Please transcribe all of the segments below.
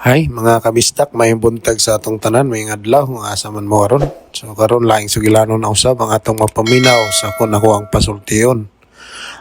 Hay, mga kabistak, may buntag sa atong tanan, may adlaw, nga asa man mo karon. So karon laing sugilanon na usab ang atong mapaminaw sa kun ako ang pasultiyon.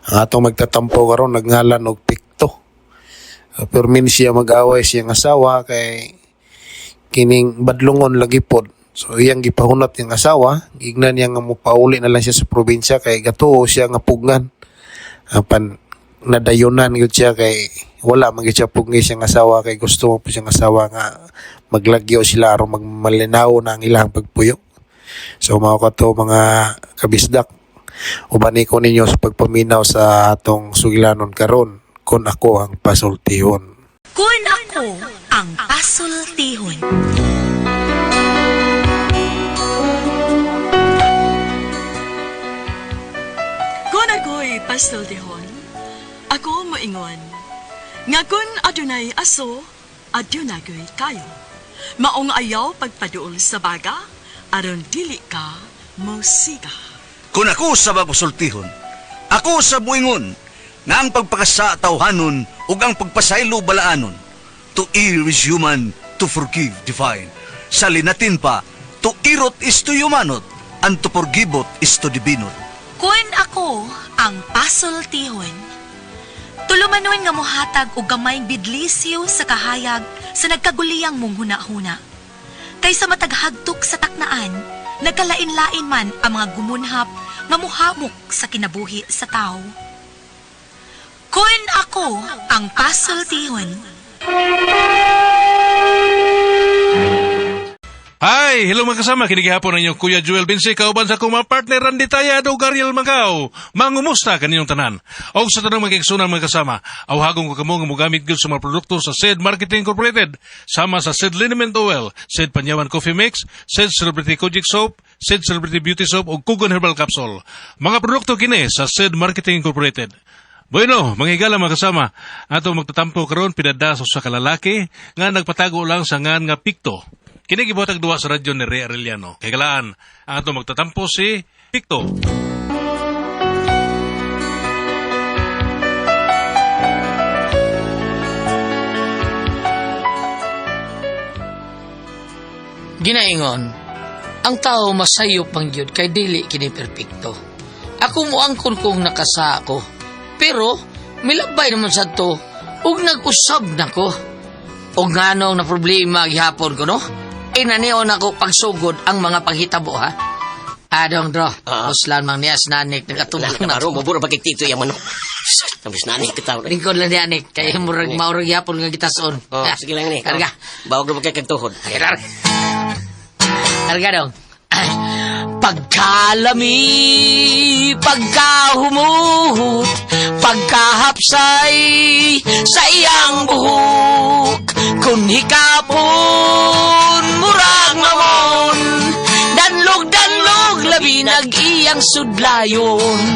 Ang atong magtatampo karon nagngalan og Pikto. Permin siya mag-away siyang asawa kay kining badlungon lagi pod. So iyang gipahunot yung asawa, gignan niya nga mopauli na lang siya sa probinsya kay gatuo siya nga pugnan. Apan nadayunan gyud siya kay wala man gyud siya pugni siyang asawa kay gusto mo po siyang asawa nga maglagyo sila aron magmalinaw na ang ilang pagpuyo. So mao kato mga kabisdak, ubani ko ninyo sa pagpaminaw sa atong sugilanon karon kun ako ang pasultihon. Kun ako ang pasultihon. Kun ako'y pasultihon, ako moingon. Nga kun adunay aso, adunay kayo. Maong ayaw pagpaduol sa baga, aron dili ka musiga. Kung ako sa pasultihon, ako sa buingon, nga ang pagpakasa tawhanon ug ang pagpasaylo balaanon. To err is human, to forgive divine. Sa linatin pa, to irot is to humanot, and to forgivot is to divinot. Kun ako ang pasultihon, tulumanon nga mohatag og gamayng bidlisyo sa kahayag sa nagkaguliyang mong huna-huna. Kaysa mataghagtok sa taknaan, nagkalain-lain man ang mga gumunhap nga muhamok sa kinabuhi sa tao. Kun ako ang pasultihon. Hi! Hello mga kasama, kinigihapon ang inyong Kuya Joel Binsi, kauban sa akong mga partner Randy Tayad o Gariel Macau. Mangumusta kaninyong tanan. O sa tanong magigsunan mga kasama, awhagong ko kamo nga mogamit gyud sa mga produkto sa SED Marketing Incorporated, sama sa SED Liniment Oil, SED Panyawan Coffee Mix, SED Celebrity Kojic Soap, SED Celebrity Beauty Soap o Kugon Herbal Capsule. Mga produkto kini sa SED Marketing Incorporated. Bueno, mga higala mga kasama, ato magtatampo karon pinadaso sa kalalaki nga nagpatago lang sa ngan nga Pikto. Kini gibuhatag duwa sa radyo ni Ray Arellano. Kay galaan, ang ato magtatampo si Pikto. Ginaingon, ang tao masayop ang gyud kay dili kini perpekto. Ako mo angkon kong nakasa ako. Pero, milabay naman sa to, ug nag-usab na ko. O nganong na problema gihapon ko, no? Inanion ako pagsugod ang mga panghitabo, ha? Adong, Dro. Uslan mang niyas nanik, nagatubang na Naro, to. mabura pagkitito yung manok. Tapos nanik kita. Lingkod lang ni Anik, kaya murag maurag gihapon nga gitason. Oh, sige lang ni. Karga. Bawag na magkakagtuhod. Karga dong. Pagkalami, pagkahumuhot, pagkahapsay sa iyang buhok. Kung hikapon, murag mamon, danlog-danlog, labi nag-iyang sudlayon.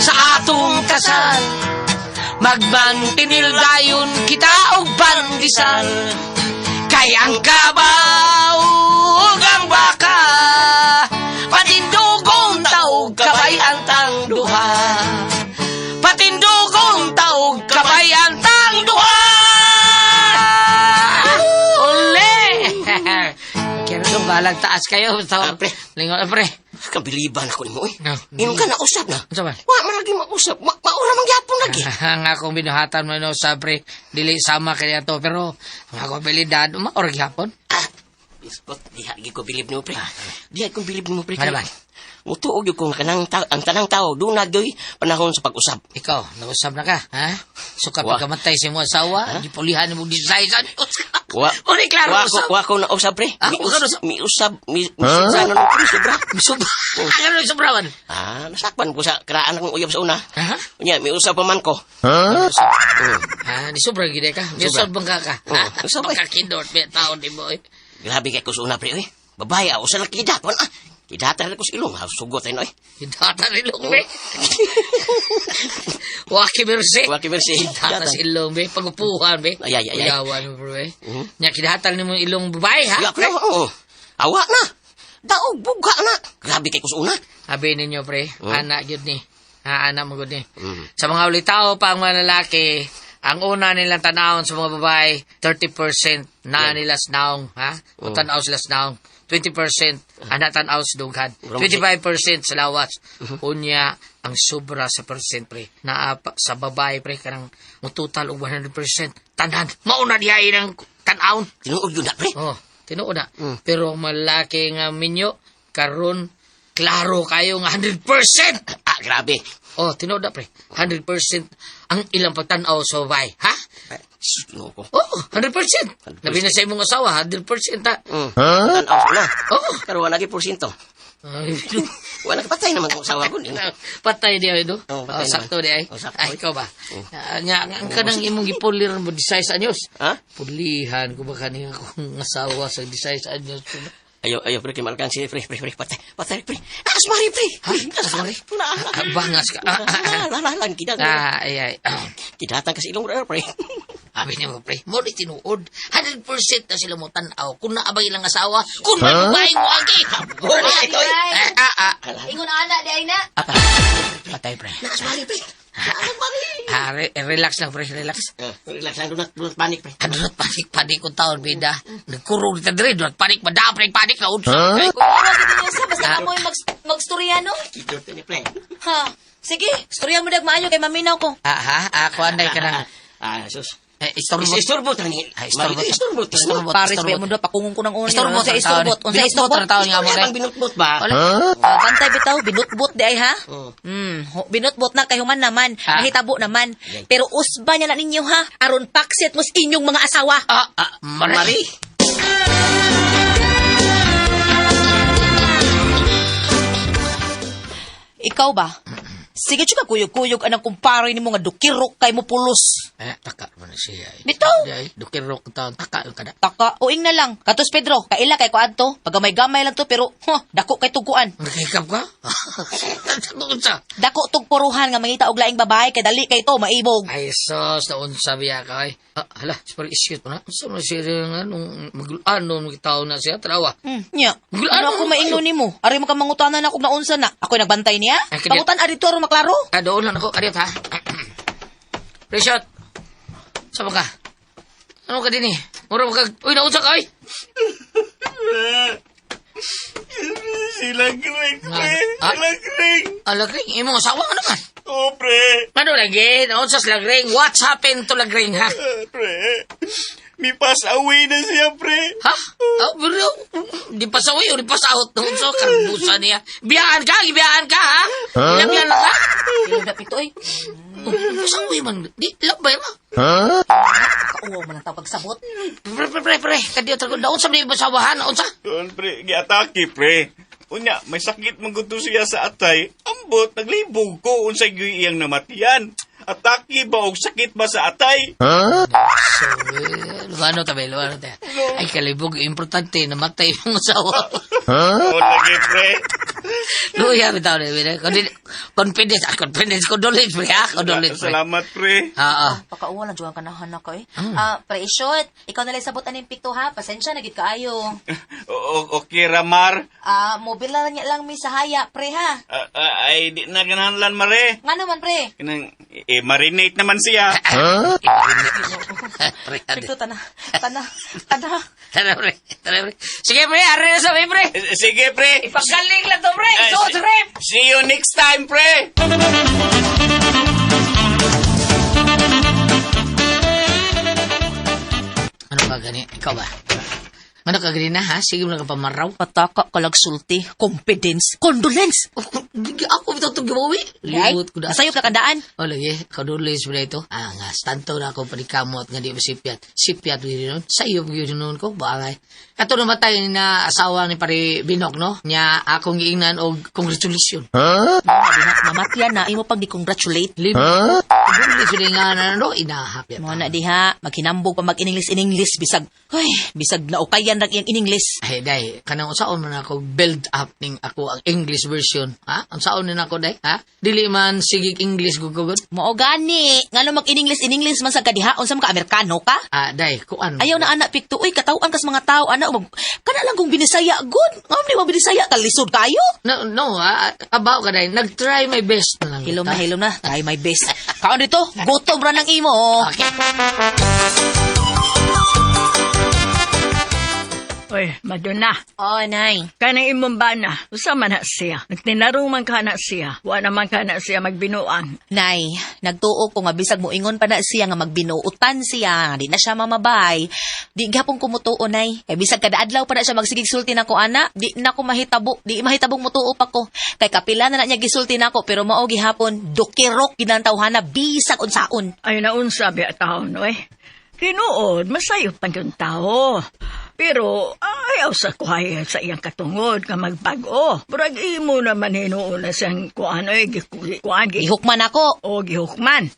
Sa atong kasal, magmantinil dayon kita og pandisal. Kay ang kabaw ug ang baka, patindugong taog kabay ang tang duha. Patindugong taog kabay ang tang duha. Ole! Kaya nung balag taas kayo. Pre. Lingon, pre. Kabiliban ako ni mo eh. No. Inom ka na usap na. Ano ba? Wa man lagi mausap. Maura mang yapon lagi. Ang akong binuhatan mo no, sa pre. Dili sama kaya to. Pero, ang akong abilidad, maorag yapon. Biskot, diha gi ko bilib ni mo pre. Diha ko bilib ni mo pre. Ano ba? Mutuog yung kung ang tanang tao, doon na doy panahon sa pag-usap. Ikaw, nag-usap na ka, ha? Suka Wa. pagkamatay sa imo asawa, gipulihan mo design sa Wa. Uli, klaro, usap. Wa ko na usap pre. Ah, usap. Mi usap, sa ano na sobra. Sobra. Ano yung sobrawan? Nasakpan ko sa karaan ng uyab sa una. Ha? Unya, mi usap pa man ko. Di sobra gide ka? Di sobra bangka ka? Usap eh. Pagkakindot, may taon di mo eh. Grabe kay ko sa una pre, oy. Babae, usa lang kidaton Kidata rin ko sa ilong, sugot tayo, oy. Hidata sa ilong, be. Waki mersi. Waki mersi. Hidata sa ilong, be. Pagupuhan, be. Ay. Uyawan mo, bro, be. Nya, kidatan mo ilong babae, ha? Pre, oo. Awa na. Daog, buga na. Grabe kay ko sa una. Abi ninyo, pre. Anak yun ni. Anak mo gud ni. Sa mga uli tao pa ang mga lalaki, Ang una nilang tanawon sa mga babae, 30% na nila snaong, ha? O tanaw sila snaong. 20% anak tanaw sa dughan. 25% sa lawas. Unya, ang sobra sa percent, pre. Na sa babae, pre, kanang total og 100%. Tanan, mauna diha ng tanawon. Tinuod yun na, pre. Oh, tinuod na. Pero malaki nga minyo, karon klaro kayo nga 100%. Ah, grabe. Oh, tinuod na, pre. 100% ang ilang pagtanaw sa babae, ha? Sino ko? Oh, 100%. Labi na sa imong asawa, 100% ha. Tanaw ko na. Oo. Pero wala lagi porsyento. Ay, Wala kapatay naman kung asawa ko. patay di ay do. Oo, patay Sakto di ay. Oh, sakto. Ay, ikaw ba? Nya, ang kanang imong gipulir mo 16 anyos. Ha? Pulihan ko ba kaniya akong asawa sa 16 anyos. Ayaw, pre, kimalkan si pre, patay, pre. Asmari, pre. Asmari. Bangas ka. Lalan, kita. Ay. Kidatang kasi ilong pre. Abi ni mo, pre. Mo di tinuod. 100% na sila mo tanaw. Kung naabay ilang asawa, kung may babae mo agi. Ingon ana di ay na. Patay, pre. Asmari, pre. Relax lang, pre. Relax. Relax lang, dunat panik, pre. Dunat panik kung taon, bida. Nagkurong kita diri, dunat panik, madam, panik na unsa. Kung ano gid niyo sa basta mo magstorya no. Kito, pre. Ha. Sige, storya mo dag maayo kay maminaw ko. Ako anday ka na. Sus. Istorbot. Istorbot lang ni. Istorbot. Paris ba mo do pakungong ko ng uno. Istorbot. Sa istorbot. Unsa istorbot? Taon nga mo, day. Ang binutbot ba? Bantay bitaw binutbot di ay ha. Binutbot na kay human naman. Mahitabo naman. Pero usba niya na ninyo ha. Aron paksit mos inyong mga asawa. Mari. Ikaw ba? Sige chika kuyog-kuyog anang kumpare nimo nga dukirok kay mo pulos. Taka mo na siya. Bitaw. Dukirok taon. Taka ka na. Taka, uing na lang. Katos Pedro, kaila kay kuan to. Pagamay-gamay lang to pero dako kay tuguan. Nakikap ka? Unsa? Dako tug puruhan nga mangita og laing babae kay dali kay to maibog. Ay, sos, taon sabi ka ay. Hala, super isyut mo na. Unsa mo siya nga nung magulaan magitaw na siya, trawa. Nya. Gulaan Ano ako maingon nimo? Ari mo ka mangutanan ako naunsa na. Ako nagbantay niya. Ay, kanya- Pangutan adito ro maklaro. Doon lang ako. Ariot ha. Reshot. Saan ka? Ano ka din eh? Mura mo ka. Uy, naunsa ka ay. Sila Greg, pre. Ah? Sila Greg. Lagring. Imong asawa ka naman. Oh, pre. Ano lagi? Naunsa sa lagring? What's happened to lagring ha? Pre. May pass away na siya, pre. Ha? Pero, di pa sa way o di pa sa out. Naunsa, karbusa niya. Biyaan ka ha? Ilang na ka? Ilagap ito ay. Sa way man. Di, labay ra. Kauwaw man ang tawag pagsabot. Pre. Kadiyo talaga. Naunsa na yung basawahan? Naunsa? Doon, pre. Giatake, pre. Unya, may sakit mangguto siya sa atay. Ambot, naglibog ko unsay iyang namatian. Atake ba og sakit ba sa atay? So, luwano tayo. Ay, kalibog. Importante, namatay yung asawa. Oo, lagi, pre. Luya, bitaw na. Confidence. Condolence, pre, ha? Condolence, pre. Salamat, pre. Pakauwa lang juang kanahan na kay. Pre-shot. Ikaw na lang sabot aning pikto ha. Pasensya na gid kaayo. Okay, Ramar. Mobile niya lang mi sa haya, pre ha. Ay, di na ganahanlan, mare. Nga naman, pre. Kanang, marinate naman siya. Pre, Pikto tana. Tara, pre. Sige, pre. Ari na sabi, pre. Sige, pre. Paggaling lang to, pre. Ay, Isuot, pre. See you next time, pre. Ano ka gani? Ikaw ba? Ano ka gani na, ha? Sige mo lang ka pamaraw. Pataka kalagsulti. Confidence. Condolence. Ako ito itong gawawi. Libot ko na. Sayop na kandaan. O, lagi. Condolence mo na ito. Nga, stanto na ako panikamot nga di ba sipiat. Sipiat mo yun nun. Sayop yun nun ko. Bakay. Kato namatay na asawa ni pari Binok, no? Nya akong iingnan og congratulation. Namatyan na. Imo pag di-congratulate. Libot. Condolence mo nga na, no? Inahap yan. Mo na diha. Maghinambog pa mag-in-English. Bisag na ukayan lang iyang in-English. Ay, day, kanang unsaon man ako build up ning ako ang English version. Ha? Unsaon na ako, day? Ha? Dili man sigig English gugugod. Mao gani. Ngano mag-in-English man sa kadihaon sa mga Amerikano ka? Day, kuan. Ayaw na anak pikto. Uy, katawan kas mga tao. Kana lang kung binisaya. Good. Ngam ni mo binisaya. Kalisod kayo. No, abaw ka, day. Nag-try my best na lang. Hilom na. Try my best. Kaon dito. Gutom ra ng imo. Okay. Oy, Madonna. Oh, nay. Kanang imong bana, usa man na siya. Nagtinarong man ka na siya. Wa naman ka na siya magbinuang. Nay, nagtuo ko nga bisag mo ingon pa na siya nga magbinuutan siya. Di na siya mamabay. Di gapong kumutuo, nay. Kay bisag kada adlaw pa na siya magsigig sulti nako ana. Di na ko mahitabo. Di mahitabong mutuo pa ko. Kay kapila na niya gisulti nako pero mao gihapon dukirok ginantawhana bisag unsaon. Ay naun sabi at taon, oy. Tinuod, masayop pang yung tao. Pero ayaw sa kuhaya sa iyang katungod nga magbago. Murag imo naman hinuon na siyang kuan oy kuan Ihukman ako. o gihukman.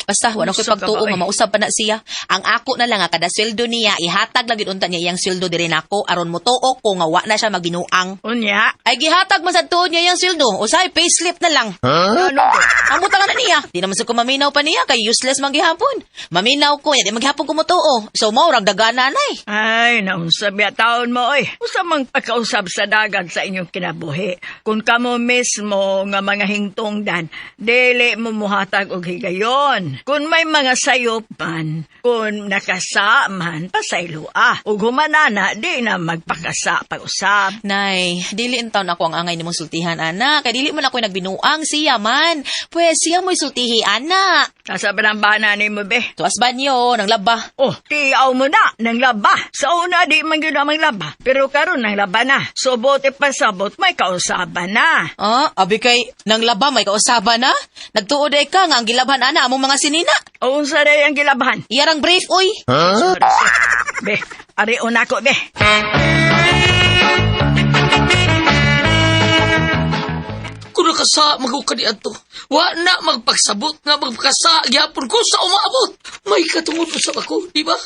Basta, wala ko'y Usab ka pagtuo ba, nga oy? mausap pa na siya. Ang ako na lang nga, kada sweldo niya, ihatag lang unta niya iyang sweldo diri nako aron mo tuo ko nga wa na siya magbinuang. Unya, Ay gihatag man sa tuod niya iyang sweldo. Usay payslip na lang. ano ba? Ang butangan na niya. Di naman sa ko maminaw pa niya kay useless man gihapon. Maminaw ko, di maghapon ko mutuo. So mao rag dagana nay. Ay, naunsa biya taon mo, oy. Usa mang pagkausap sa dagat sa inyong kinabuhi. Kung kamo mismo nga mga hingtungdan, dili mo muhatag og higayon. Kung may mga sayop man, kung nakasa man, pasaylua. Ug humanana, di na magpakasa pag-usap. Nay, dili taon ako ang angay nimong sultihan ana. Kay dili man ako nagbinuang siya man. Pwes siya mo'y sultihi ana. Nasa banang-bana ni mo, be. Tuas banyo, nang laba. Oh, tiyaw mo na, nang laba. Sa una, di man yun namang laba. Pero karon nang laba na. So, bote pasabot, may kausaban na. Ah, abi kay nang laba may kausaban na. Nagtuod ay ka nga ang gilabhan ana among mga sinina. O, unsa rin ang gilabahan? Iyarang brief oy. Sorry, sorry. Be, ari unako, be. Kung nakasa, magukadi ato. Wa na magpagsabot nga magpakasa, gyapon ko sa umabot. May katungod sa ako, di ba?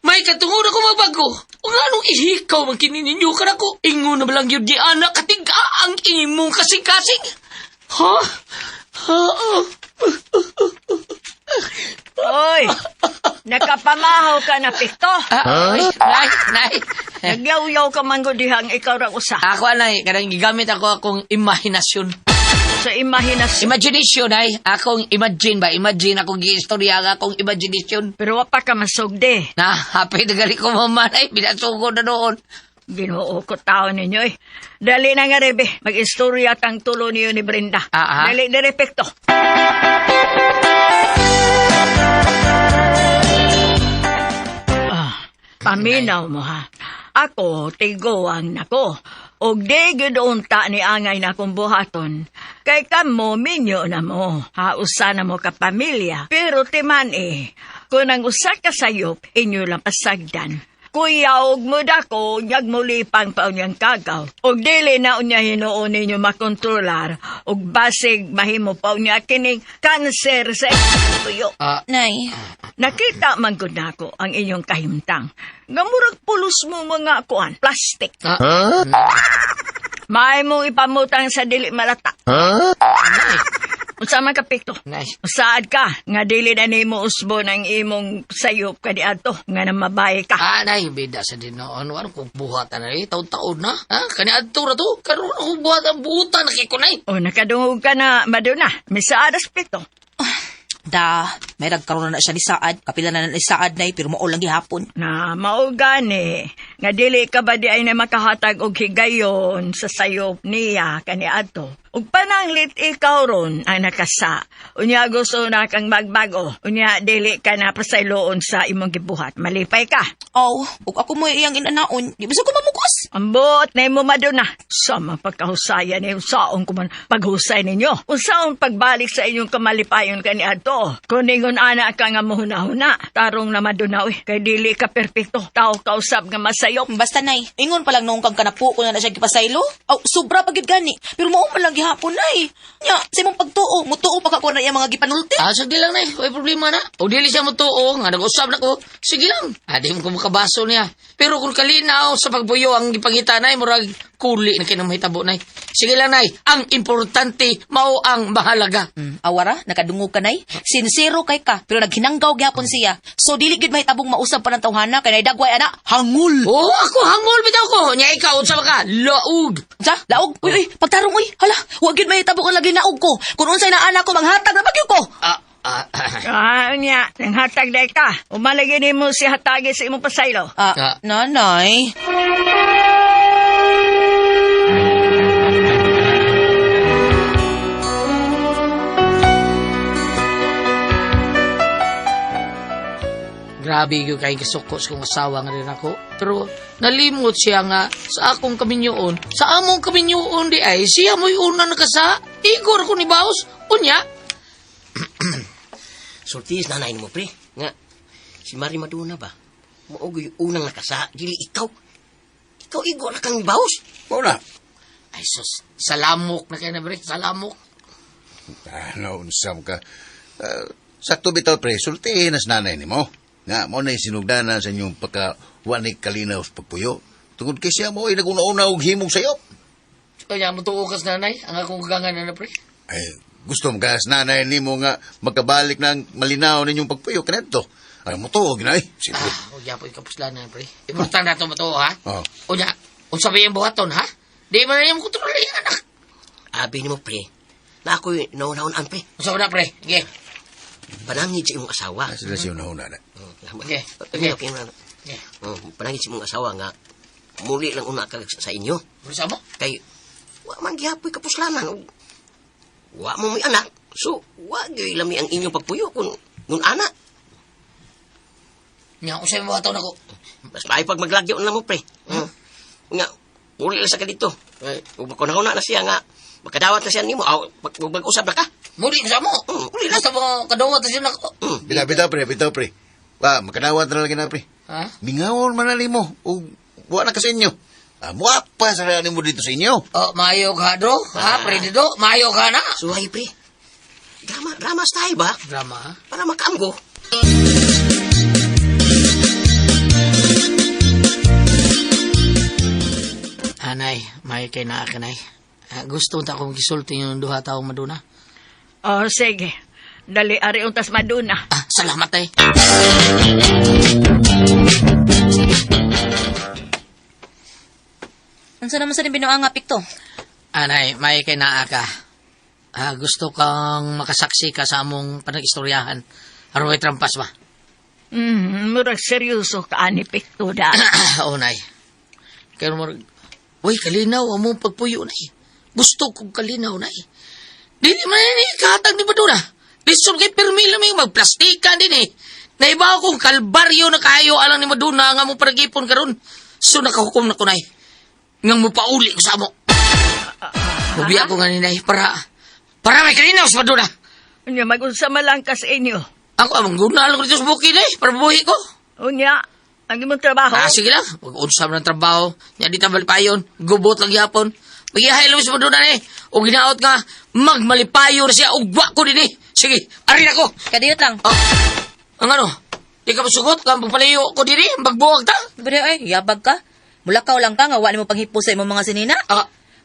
May katungod ako magbago. O nga nung ihikaw man kinininyo ka na ko. Ingo na balang yun di anak katiga ang imong kasing-kasing. Ha? Ha? Oy, nakapamahaw ka na pito. Ay, nay. Nagyaw-yaw ka man dihang ikaw ra usa. Ako, nay, kadang gigamit ako akong imahinasyon. Sa imahinasyon. Imagination, ay. Akong imagine ba? Imagine akong giistorya nga akong imagination. Pero wa pa ka masugde. Na, happy na gali ko mamanay. Binasugo na doon. Ginoo ko tao ninyo eh. Dali na nga rebe. Mag-istorya kang tulo niyo ni Brenda. Ah, ah. Dali na repekto. Paminaw mo ha. Ako, tiguang nako. Og di gudunta ni angay na kong buhaton. Kay kamo, minyo na mo. Hausa na mo ka pamilya. Pero timan kung ang usa ka sayop, inyo lang pasagdan. Kuya, og mo dako, nyag mo lipang pa unyang kagaw. Og dili na unya hinuon ninyo makontrolar. Og basig mahimo pa unya kining kanser sa inyong tuyo. Nay, Nakita man gud nako ang inyong kahimtang. Gamurag pulos mo mga kuan, plastic. May mong ipamutang sa dili malata. Unsa man ka pikto? Nice. Saad ka nga dili na nimo usbo ng imong sayop kaniadto nga namabay ka. Nay, bida sa dinoon. Ano kong buhatan na taon-taon na? Ha? Kaniadto ra to. Karoon akong buhatan buhutan. Nakikunay. O nakadungog ka na Madonna. Misaad as pikto. may nagkaroon na siya ni Saad. Kapila na ni Saad nay pero mao lang gihapon. Na mao gani nga dili ka ba di ay na makahatag og higayon sa sayop niya kaniadto. Ug pananglit ikaw ron ang nakasa. Unya gusto na kang magbago. Unya dili ka na pasayloon sa imong gibuhat. Malipay ka. Aw, ug ako mo iyang inanaon. Di ba sa ko mamukos? Ambot na mo Madonna. Sama pagkahusayan ni usaon ko man paghusay ninyo. Usaon pagbalik sa inyong kamalipayon kaniadto. Kuningon ana ka nga mohuna-huna. Tarong na Madonna kay dili ka perpekto. Tao kausap nga masayop. Basta nay, ingon pa lang noong kang kanapo ko na siya gipasaylo. Aw, sobra pagid gani. Pero mao man lang gihapon nay. Nya, sa imong pagtuo, mutuo pa ka ko na iya mga gipanulti. Sagdi lang na. May problema na. O dili siya mo to. Nga nag-usap na ko. Sige lang. Di mo ko makabaso niya. Pero kung kalinaw sa pagbuyo ang ipangita nay, murag kuli na kinamahitabo nay. Sige lang nay, ang importante mao ang mahalaga. Awara, nakadungog ka nay. Sincero kay ka, pero naghinanggaw gyapon siya. So dili gid mahitabong mausab pa ng tawhana kay nay dagway ana hangul. Oo, ako hangol bitaw ko. Nya ikaw unsa ba ka? Laog. Sa laog, uy, pagtarong uy. Hala, wa gid mahitabong ang lagi naog ko. Kung unsay na anak ko manghatag na bagyo ko. Nya, nang hatag day ka. Umalagi ni mo si hatagi sa imong pasaylo. Nanay. Grabe yung kay kasukos kong asawa nga rin ako. Pero nalimot siya nga sa akong kaminyoon. Sa among kaminyoon di ay siya mo'y una nakasa. Igor ko ni Baos. Unya. Sultis nanay mo, pre. Nga, si Mari Maduna ba? Maugoy unang nakasa, dili ikaw. Ikaw, Igor, na kang baos. Mauna. Ay sus, salamok na kayo na bre. Salamok. Naunsam ka. Sakto bitaw pre, sultihin as nanay ni mo. Nga, mo na sinugdanan sa inyong pagkawanig kalinaw sa pagpuyo. Tungod kay siya mo ay naguna-una og himong sayo. Kaya mo tuukas nanay, ang akong gangan na pre. Ay, gusto mo gas nanay ni mo nga magkabalik ng malinaw ninyong pagpuyo kanento. Ay mo tuog na sige. O yapo yung kapuslan na pre. Importante na ito matuo ha. Oh. Unya, kung sabihin buhaton ha. Di mo na yung kontrol yung anak. Abi ni mo, pre. Na ako'y naunaunan, pre. Usa na pre, sige. Panangid sa imong asawa. Sila siya una na. Okay. Okay, okay. Panangid sa imong asawa nga, muli lang una ka sa inyo. Usa mo? Kay, wa man gihapoy kapuslanan. Wa mo may anak. So, wa gyud lami ang inyong pagpuyo kung anak. Nya, usay mo buhaton ako. Mas maay pag maglagyo na mo, pre. Nga, muli lang sa ka dito. Kung na siya nga, makadawat na siya nimo. Mag-usap na ka. Muli ko sa mo. Muli lang. Basta mo kadawat na siya ako. Bitaw pre. Makadawat na lagi na pre. Ha? Bingawon man na mo. O, buwan na ka sa inyo. Muapa sa rani mo dito sa inyo. Oh, mayo ka do. Ha, pre do. Mayo ka na. Suhay, pre. Drama style ba? Drama ha? Para makaamgo. Anay, may kay naa ka nay. Gusto ta akong gisulti yung duha taong maduna. Oh, sige. Dali ari untas maduna. Salamat ay. Unsa naman sa binuang nga pikto? Anay, may kay naa ka. Gusto kang makasaksi ka sa among panag-istoryahan. Aroy trampas ba? Murag seryoso ka ani pikto da. Oo, nay. Kaya murag, uy, kalinaw, among pagpuyo, nay. Gusto kong kalinaw, nay. Dili man ni katag ni Maduna. Lisod kay permila may magplastikan din eh. Naibaw kong kalbaryo na kayo alang ni Maduna nga mong paragipon karon. So nakahukom na ko, nay. Ngang mo pauli ko sa amo. Ubi ako nga ni nay para may kalinaw sa Maduna. Unya mag-unsa man lang ka sa inyo. Ako amang guna lang dito sa bukid eh, para buhi ko. Unya, ang imong trabaho. Sige lang, pag-unsam ng trabaho. Nya di tabal payon, gubot lang yapon. Magihay lang sa Maduna eh. O ginaot nga, magmalipayo na siya, ugwa ko din eh. Sige, arin ako. Kadiyot lang. Ang ano, di ka masugot, kang pagpalayo ko din eh, magbuwag ta. Pero ay, yabag ka. Mulakaw lang ka nga, wala mo panghipo sa imong mga sinina.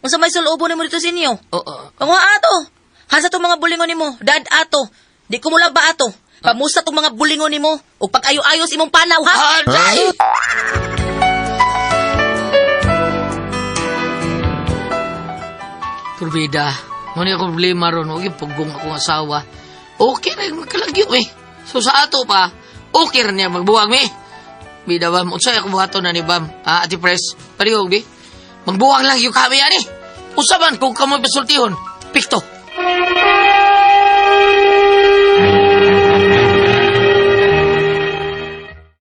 Unsa may sulubo nimo dito sa inyo? Panguha ato. Hasa tong mga bulingon nimo, dad ato. Di ko mula ba ato. Pamusta tong mga bulingon nimo ug pag-ayo-ayos imong panaw ha. Aday! Kurbida, muna yung problema ron, huwag yung paggung akong asawa. Okay na yung magkalagyo eh. So sa ato pa, okay rin niya magbuwag me. Bida bam, unsay ako buhato na ni Bam. Ati Pres, parihog di. Magbuwag lang yung kami yan eh. Usaban kung kamoy pasultihon, pikto.